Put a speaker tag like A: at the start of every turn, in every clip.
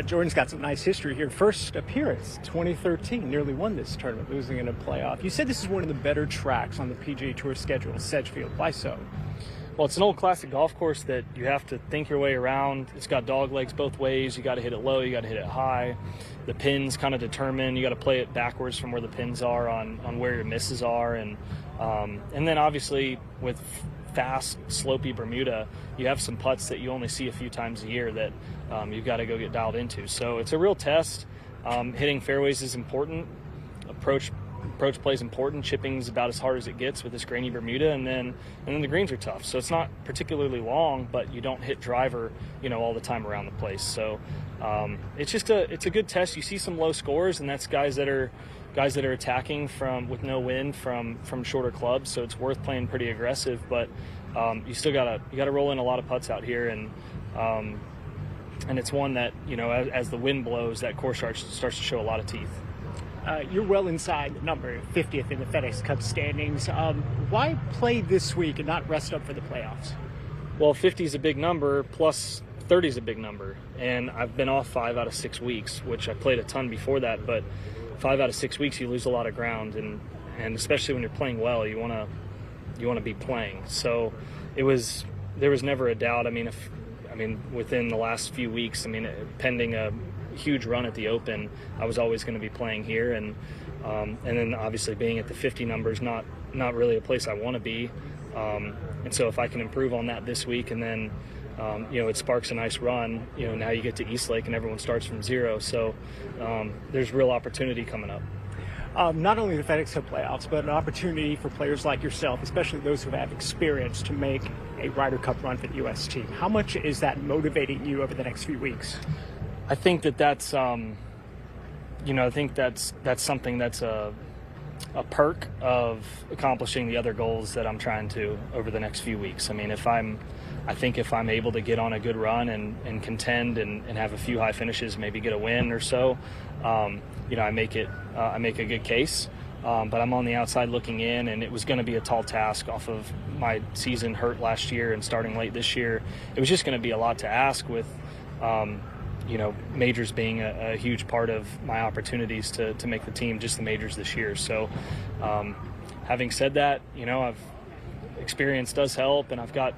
A: Jordan's got some nice history here. First appearance, 2013, nearly won this tournament, losing in a playoff. You said this is one of the better tracks on the PGA Tour schedule, Sedgefield. Why so?
B: Well, it's an old classic golf course that you have to think your way around. It's got dog legs both ways. You got to hit it low, you got to hit it high. The pins kind of determine. You got to play it backwards from where the pins are on where your misses are, and then obviously with fast, slopey Bermuda, you have some putts that you only see a few times a year that you've got to go get dialed into. So it's a real test. Hitting fairways is important. Approach play is important. Chipping's about as hard as it gets with this grainy Bermuda, and then the greens are tough. So it's not particularly long, but you don't hit driver, all the time around the place. So it's a good test. You see some low scores, and that's guys that are attacking with no wind from shorter clubs. So it's worth playing pretty aggressive, but you still gotta roll in a lot of putts out here, and it's one that as the wind blows, that course starts to show a lot of teeth.
A: You're well inside the number 50th in the FedEx Cup standings. Why play this week and not rest up for the playoffs?
B: Well, 50 is a big number, plus 30 is a big number. And I've been off 5 out of 6 weeks, which I played a ton before that. But 5 out of 6 weeks, you lose a lot of ground. And especially when you're playing well, you want to be playing. So there was never a doubt. Within the last few weeks, pending a huge run at the Open, I was always going to be playing here, and then obviously being at the 50 numbers, not really a place I want to be, and so if I can improve on that this week, and then it sparks a nice run. Now you get to Eastlake and everyone starts from zero, so there's real opportunity coming up.
A: Not only the FedEx Cup playoffs, but an opportunity for players like yourself, especially those who have experience, to make a Ryder Cup run for the U.S. team. How much is that motivating you over the next few weeks?
B: I think that's something that's a perk of accomplishing the other goals that I'm trying to over the next few weeks. If I'm able to get on a good run and contend and have a few high finishes, maybe get a win or so, I make a good case. But I'm on the outside looking in, and it was going to be a tall task off of my season hurt last year and starting late this year. It was just going to be a lot to ask with, majors being a huge part of my opportunities to make the team, just the majors this year. So having said that, experience does help, and I've got,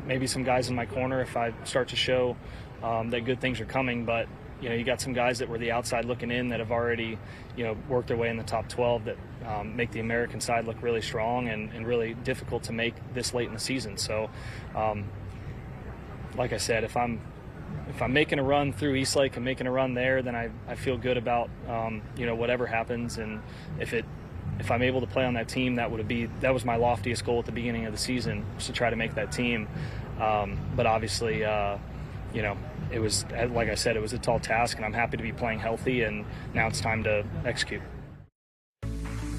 B: maybe some guys in my corner if I start to show that good things are coming. But, you got some guys that were the outside looking in that have already, worked their way in the top 12 that make the American side look really strong and really difficult to make this late in the season. So, like I said, if I'm making a run through Eastlake and making a run there, then I feel good about whatever happens. And if I'm able to play on that team, that was my loftiest goal at the beginning of the season, was to try to make that team. But obviously, it was, like I said, it was a tall task, and I'm happy to be playing healthy, and now it's time to execute.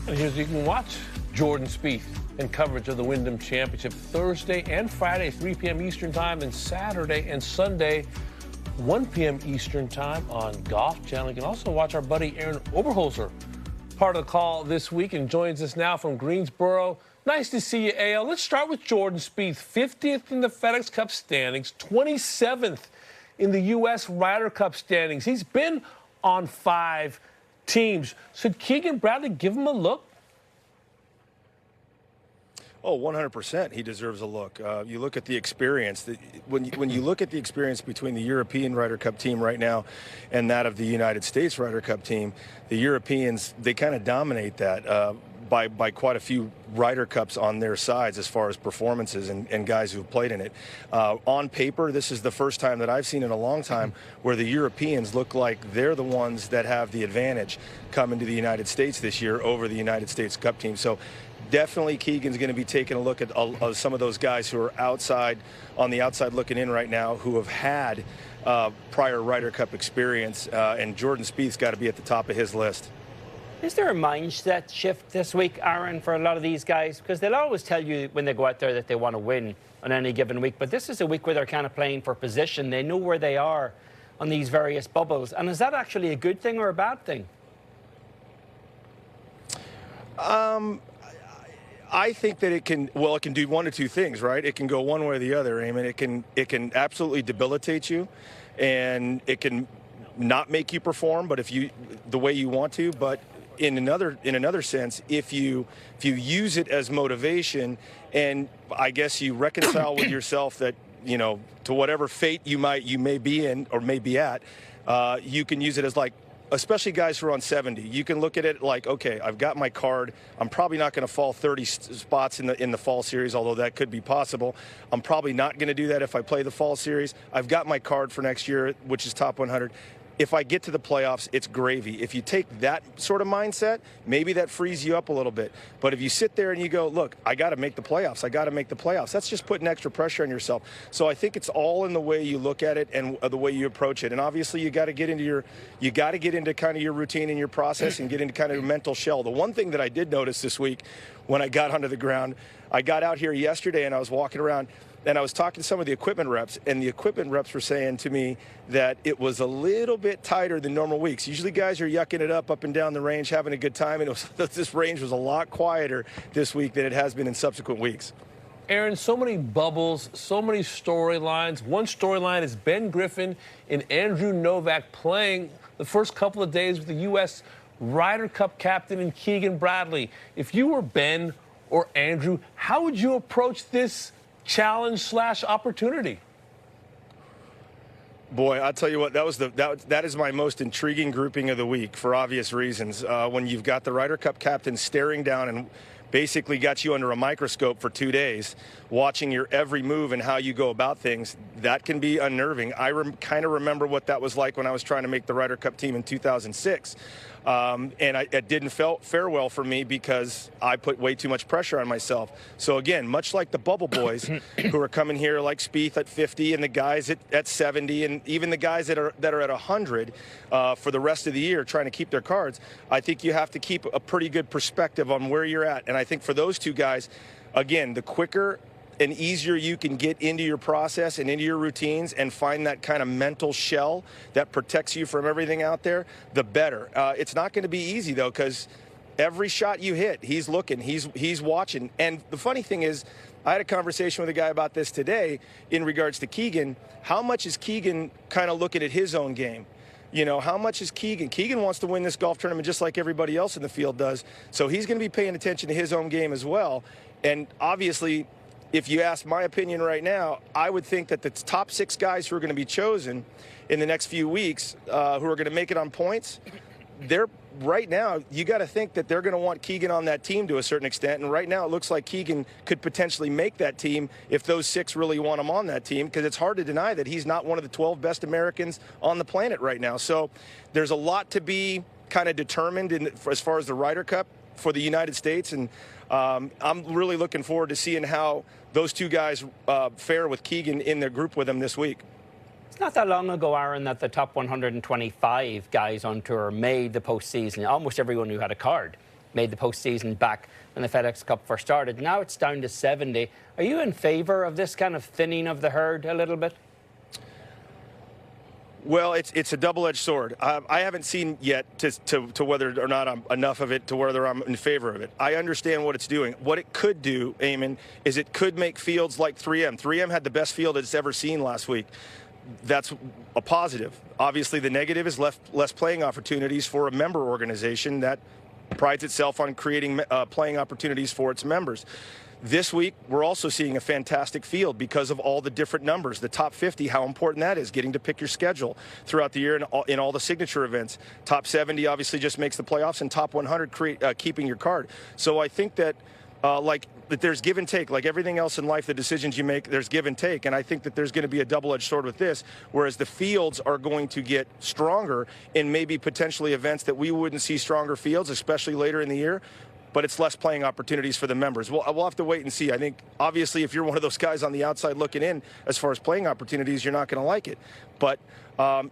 C: Here's, you can watch Jordan Spieth in coverage of the Wyndham Championship Thursday and Friday, 3 p.m. Eastern Time, and Saturday and Sunday, 1 p.m. Eastern Time on Golf Channel. You can also watch our buddy Aaron Oberholzer, part of the call this week, and joins us now from Greensboro. Nice to see you, AL. Let's start with Jordan Spieth, 50th in the FedEx Cup standings, 27th in the U.S. Ryder Cup standings. He's been on 5 teams. Should Keegan Bradley give him a look?
D: Oh, 100%. He deserves a look. You look at the experience. When you look at the experience between the European Ryder Cup team right now and that of the United States Ryder Cup team, the Europeans, they kind of dominate that by quite a few Ryder Cups on their sides as far as performances and guys who've played in it. On paper, this is the first time that I've seen in a long time where the Europeans look like they're the ones that have the advantage coming to the United States this year over the United States Cup team. So definitely Keegan's going to be taking a look at some of those guys who are on the outside looking in right now, who have had prior Ryder Cup experience, and Jordan Spieth's got to be at the top of his list.
E: Is there a mindset shift this week, Aaron, for a lot of these guys? Because they'll always tell you when they go out there that they want to win on any given week, but this is a week where they're kind of playing for position. They know where they are on these various bubbles. And is that actually a good thing or a bad thing?
D: I think that it can do one of two things, right? It can go one way or the other, Eamon. It can absolutely debilitate you, and it can not make you perform, but the way you want to. But in another sense, if you use it as motivation, and I guess you reconcile with yourself that, you know, to whatever fate you may be in or may be at, you can use it as, like, especially guys who are on 70. You can look at it like, okay, I've got my card. I'm probably not going to fall 30 spots in the fall series, although that could be possible. I'm probably not going to do that if I play the fall series. I've got my card for next year, which is top 100. If I get to the playoffs, it's gravy. If you take that sort of mindset, maybe that frees you up a little bit. But if you sit there and you go, look, I got to make the playoffs. I got to make the playoffs. That's just putting extra pressure on yourself. So I think it's all in the way you look at it and the way you approach it. And obviously you got to get into kind of your routine and your process and get into kind of your mental shell. The one thing that I did notice this week when I got onto the ground, I got out here yesterday and I was walking around, and I was talking to some of the equipment reps, and the equipment reps were saying to me that it was a little bit tighter than normal weeks. Usually guys are yucking it up and down the range, having a good time, and this range was a lot quieter this week than it has been in subsequent weeks.
C: Aaron, so many bubbles, so many storylines. One storyline is Ben Griffin and Andrew Novak playing the first couple of days with the U.S. Ryder Cup captain and Keegan Bradley. If you were Ben or Andrew, how would you approach this challenge/opportunity?
D: Boy, I'll tell you what, that is my most intriguing grouping of the week for obvious reasons. When you've got the Ryder Cup captain staring down and basically got you under a microscope for 2 days, watching your every move and how you go about things, that can be unnerving. I kind of remember what that was like when I was trying to make the Ryder Cup team in 2006. And it didn't fare well for me because I put way too much pressure on myself. So again, much like the bubble boys who are coming here like Spieth at 50 and the guys at 70 and even the guys that are at 100 for the rest of the year trying to keep their cards, I think you have to keep a pretty good perspective on where you're at. And I think for those two guys, again, the quicker and easier you can get into your process and into your routines and find that kind of mental shell that protects you from everything out there, the better. It's not going to be easy, though, because every shot you hit, he's looking, he's watching. And the funny thing is, I had a conversation with a guy about this today in regards to Keegan. How much is Keegan kind of looking at his own game? You know, how much is Keegan? Keegan wants to win this golf tournament just like everybody else in the field does. So he's going to be paying attention to his own game as well. And obviously, if you ask my opinion right now, I would think that the top 6 guys who are going to be chosen in the next few weeks, who are going to make it on points, they're right now, you got to think that they're going to want Keegan on that team to a certain extent. And right now it looks like Keegan could potentially make that team if those 6 really want him on that team, because it's hard to deny that he's not one of the 12 best Americans on the planet right now. So there's a lot to be kind of determined as far as the Ryder Cup for the United States. And I'm really looking forward to seeing how those two guys fare with Keegan in their group with him this week.
E: It's not that long ago, Aaron, that the top 125 guys on tour made the postseason. Almost everyone who had a card made the postseason back when the FedEx Cup first started. Now it's down to 70. Are you in favor of this kind of thinning of the herd a little bit?
D: Well, it's a double-edged sword. I haven't seen yet to whether or not I'm enough of it to whether I'm in favor of it. I understand what it's doing. What it could do, Eamon, is it could make fields like 3M. 3M had the best field it's ever seen last week. That's a positive. Obviously, the negative is less playing opportunities for a member organization that prides itself on creating playing opportunities for its members. This week, we're also seeing a fantastic field because of all the different numbers. The top 50, how important that is, getting to pick your schedule throughout the year in all the signature events. Top 70 obviously just makes the playoffs, and top 100 keeping your card. So I think that that there's give and take. Like everything else in life, the decisions you make, there's give and take. And I think that there's going to be a double-edged sword with this, whereas the fields are going to get stronger in maybe potentially events that we wouldn't see stronger fields, especially later in the year. But it's less playing opportunities for the members. We'll have to wait and see. I think, obviously, if you're one of those guys on the outside looking in, as far as playing opportunities, you're not going to like it. But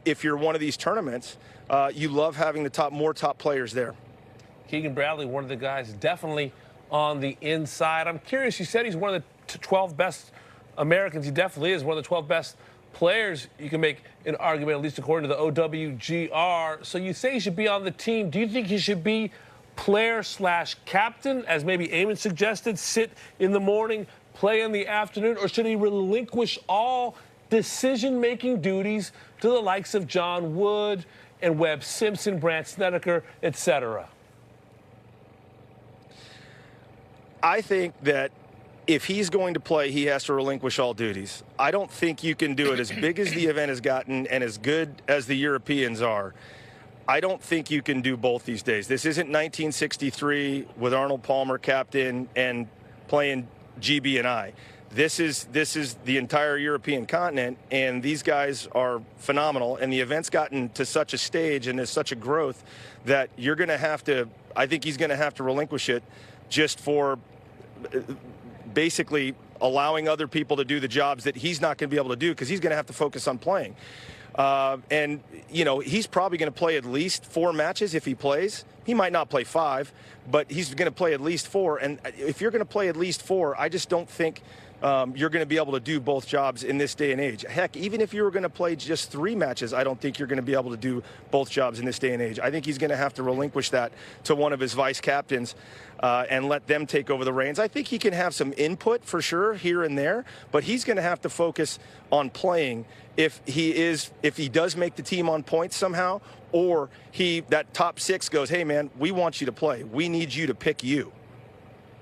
D: if you're one of these tournaments, you love having more top players there.
C: Keegan Bradley, one of the guys definitely on the inside. I'm curious, you said he's one of the 12 best Americans. He definitely is one of the 12 best players. You can make an argument, at least according to the OWGR. So you say he should be on the team. Do you think he should be player/captain, as maybe Eamon suggested, sit in the morning, play in the afternoon, or should he relinquish all decision-making duties to the likes of John Wood and Webb Simpson, Brandt Snedeker, etc.?
D: I think that if he's going to play, he has to relinquish all duties. I don't think you can do it as big as the event has gotten and as good as the Europeans are. I don't think you can do both these days. This isn't 1963 with Arnold Palmer captain and playing GB and I. This is the entire European continent, and these guys are phenomenal. And the event's gotten to such a stage and there's such a growth that you're going to have to, I think he's going to have to relinquish it just for basically allowing other people to do the jobs that he's not going to be able to do because he's going to have to focus on playing. And, you know, he's probably going to play at least 4 matches if he plays. He might not play 5, but he's going to play at least 4. And if you're going to play at least 4, I just don't think you're going to be able to do both jobs in this day and age. Heck, even if you were going to play just 3 matches, I don't think you're going to be able to do both jobs in this day and age. I think he's going to have to relinquish that to one of his vice captains and let them take over the reins. I think he can have some input for sure here and there, but he's going to have to focus on playing if he does make the team on points somehow, or that top 6 goes, hey man, we want you to play. We need you to pick you.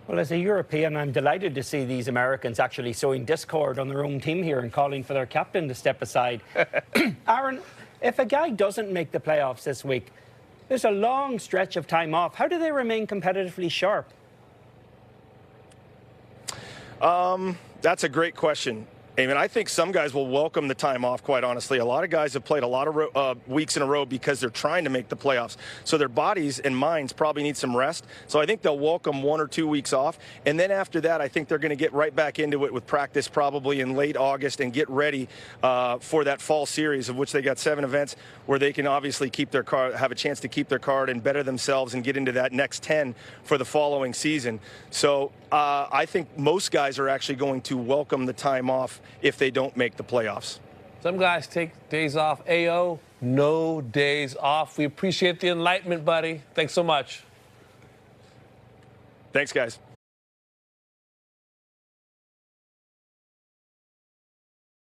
E: Well, as a European, I'm delighted to see these Americans actually sowing discord on their own team here and calling for their captain to step aside. Aaron, if a guy doesn't make the playoffs this week, there's a long stretch of time off. How do they remain competitively sharp?
D: That's a great question. I mean, I think some guys will welcome the time off, quite honestly. A lot of guys have played a lot of weeks in a row because they're trying to make the playoffs. So their bodies and minds probably need some rest. So I think they'll welcome 1 or 2 weeks off. And then after that, I think they're going to get right back into it with practice probably in late August and get ready for that fall series, of which they got 7 events where they can obviously keep their card, have a chance to keep their card and better themselves and get into that next 10 for the following season. So I think most guys are actually going to welcome the time off if they don't make the playoffs.
C: Some guys take days off. AO, no days off. We appreciate the enlightenment, buddy. Thanks so much.
D: Thanks, guys.